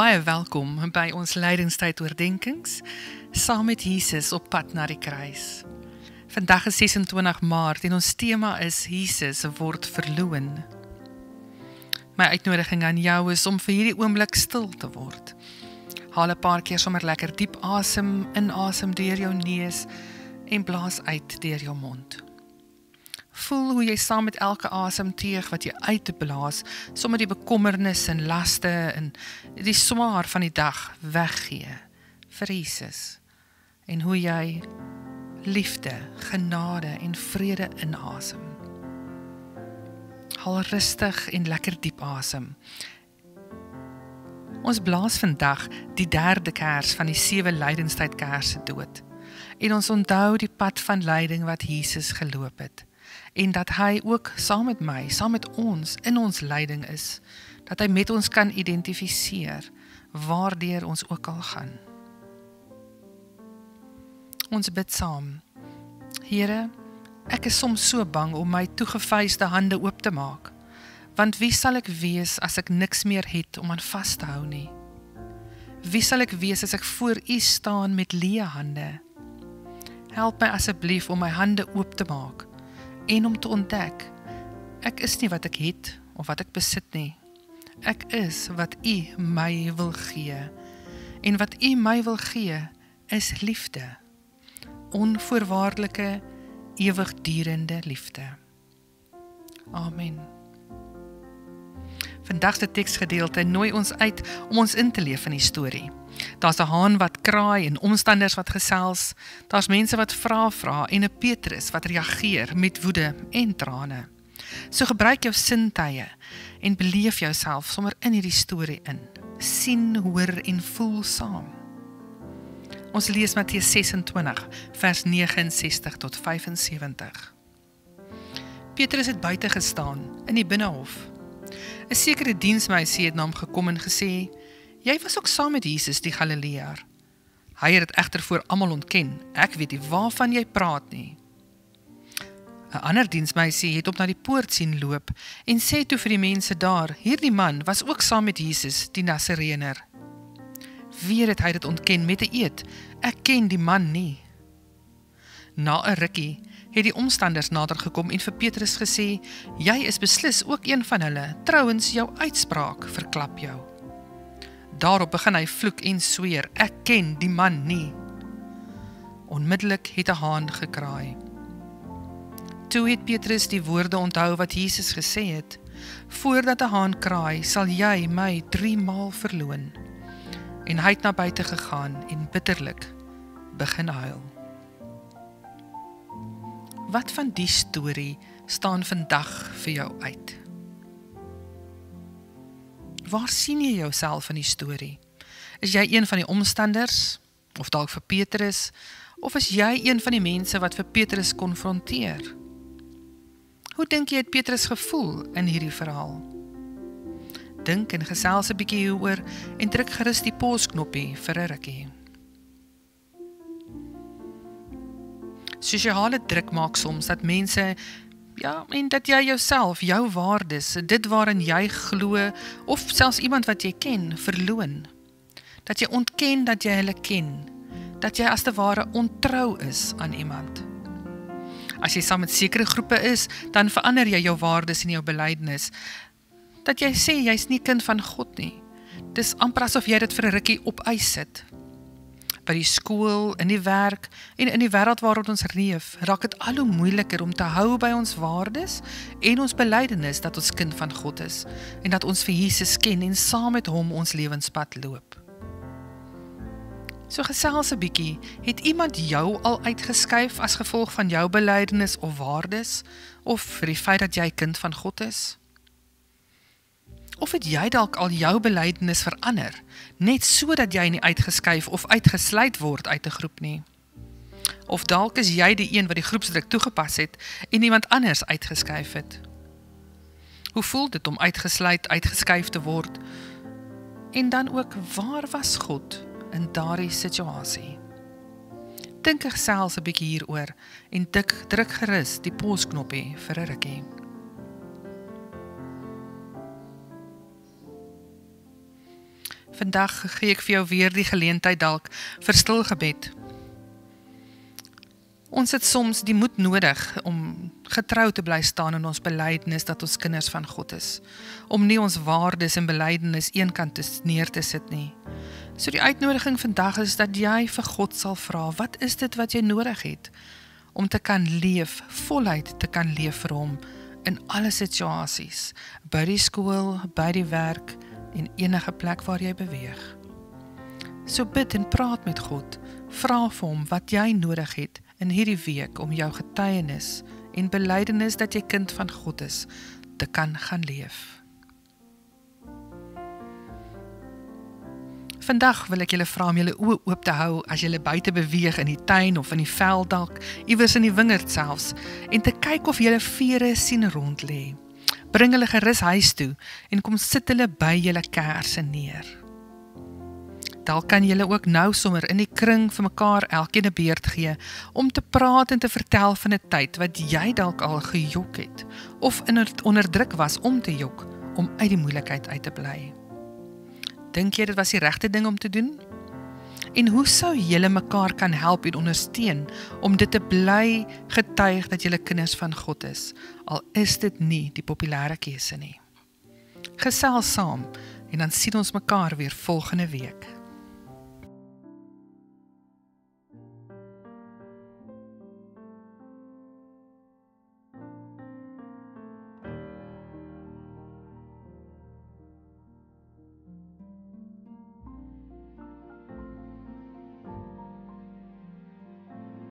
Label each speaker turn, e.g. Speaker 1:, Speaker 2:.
Speaker 1: Baie welkom by ons Lydingstyd oordenkings, saam met Jesus op pad na die kruis. Vandag is 26 Maart en ons tema is Jesus word verloon. My uitnodiging aan jou is om vir hierdie oomblik stil te word. Haal 'n paar keer sommer lekker diep asem, inasem deur jou neus en blaas uit deur jou mond. Voel hoe jy saam met elke asemteug wat jy uitblaas, sommer die bekommernis en laste en die swaar van die dag weggee vir Jesus. En hoe jy liefde, genade en vrede inasem. Haal rustig en lekker diep asem. Ons blaas vandag die 3de kers van die 7 lydingstydkerse dood. En ons onthou die pad van lyding wat Jesus geloop het. En dat hy ook saam met my, saam met ons, in ons lyding is, dat hy met ons kan identifiseer, waardeur ons ook al gaan. Ons bid saam. Here, ek is soms so bang om my toegevuiste hande oop te maak, want wie sal ek wees as ek niks meer het om aan vas te hou nie? Wie sal ek wees as ek voor U staan met leë hande? Help my asseblief om my hande oop te maak, en om te ontdek, ek is nie wat ek het, of wat ek besit nie. Ek is wat U my wil gee. En wat U my wil gee, is liefde. Onvoorwaardelike, ewigdurende liefde. Amen. Vandag se teksgedeelte nooi ons uit om ons in te leef in die storie. Daar's 'n haan wat kraai en omstanders wat gesels, daar's mense wat vra en 'n Petrus wat reageer met woede en trane. So gebruik jou sintuie en beleef jouself sommer in hierdie storie in. Sien, hoor en voel saam. Ons lees Matteus 26 vers 69 tot 75. Petrus het buite gestaan in die binnehof. 'n sekere diensmeisie het na hom gekom en gesê: "Jy was ook saam met Jesus die Galileër." Hy het dit egter voor almal ontken: "Ek weet nie waarvan jy praat nie." 'n ander diensmeisie het op na die poort sien loop en sê toe vir die mense daar: "Hierdie man was ook saam met Jesus die Nasareëner." Weer het hy dit ontken met 'n eed: "Ek ken die man nie." Na 'n rukkie het die omstanders nader gekom en vir Petrus gesê: "Jy is beslis ook een van hulle, trouwens jou uitspraak verklap jou." Daarop begin hy vloek en sweer: "Ek ken die man nie." Onmiddellik het 'n haan gekraai. Toe het Petrus die woorde onthou wat Jesus gesê het: "Voordat 'n haan kraai, sal jy my 3 maal verloon." En hy het na buite gegaan en bitterlik begin huil. Wat van die storie staan vandag vir jou uit? Waar sien jy jouself in die storie? Is jy een van die omstanders, of dalk vir Petrus, of is jy een van die mense wat vir Petrus konfronteer? Hoe dink jy het Petrus gevoel in hierdie verhaal? Dink en gesels 'n bietjie hieroor en druk gerus die pausknoppie vir 'n rukkie. Sosiale druk maak soms dat mense, en dat jy jouself, jou waardes, dit waarin jy glo, of selfs iemand wat jy ken, verloon. Dat jy ontken dat jy hulle ken, dat jy as te ware ontrou is aan iemand. As jy saam met sekere groepe is, dan verander jy jou waardes en jou belydenis. Dat jy sê jy's nie kind van God nie. Dis amper asof jy dit vir 'n rukkie op ys sit. By die skool, in die werk en in die wêreld waarin ons leef, raak dit al hoe moeiliker om te hou by ons waardes en ons belydenis dat ons kind van God is en dat ons vir Jesus ken en saam met hom ons lewenspad loop. So gesels 'n bietjie, het iemand jou al uitgeskuif as gevolg van jou belydenis of waardes, of vir die feit dat jy kind van God is? Of het jy dalk al jou belydenis verander, net so dat jy nie uitgeskuif of uitgesluit word uit 'n groep nie? Of dalk is jy die een wat die groepsdruk toegepas het en iemand anders uitgeskuif het? Hoe voel dit om uitgesluit, uitgeskuif te word? En dan ook, waar was God in daardie situasie? Dink gesels 'n bietjie hieroor en druk gerus die pausknoppie vir 'n rukkie. Vandag gee ek vir jou weer die geleentheid dalk vir stil gebed. Ons het soms die moed nodig om getrou te bly staan in ons belydenis dat ons kinders van God is, om nie ons waardes en belydenis eenkant neer te sit nie. So die uitnodiging vandag is dat jy vir God sal vra, wat is dit wat jy nodig het, om te kan leef, voluit te kan leef vir hom, in alle situasies, by die skool, by die werk, en enige plek waar jy beweeg. So bid en praat met God, vra vir hom wat jy nodig het in hierdie week om jou getuienis en belydenis dat jy kind van God is, te kan gaan leef. Vandag wil ek julle vra om julle oë oop te hou as julle buite beweeg in die tuin of in die veld dalk, iewers in die wingerd selfs, en te kyk of julle vere sien rond lê. Bring hulle gerus huis toe en kom sit hulle by julle kerse neer. Dalk kan julle ook nou sommer in die kring vir mekaar elkeen 'n beurt gee om te praat en te vertel van 'n tyd wat jy dalk al gejok het of onder druk was om te jok om uit die moeilikheid uit te bly. Dink jy dit was die regte ding om te doen? En hoe sou julle mekaar kan help en ondersteun om dit te bly getuig dat julle kinders van God is, al is dit nie die populêre keuse nie? Gesels saam en dan sien ons mekaar weer volgende week.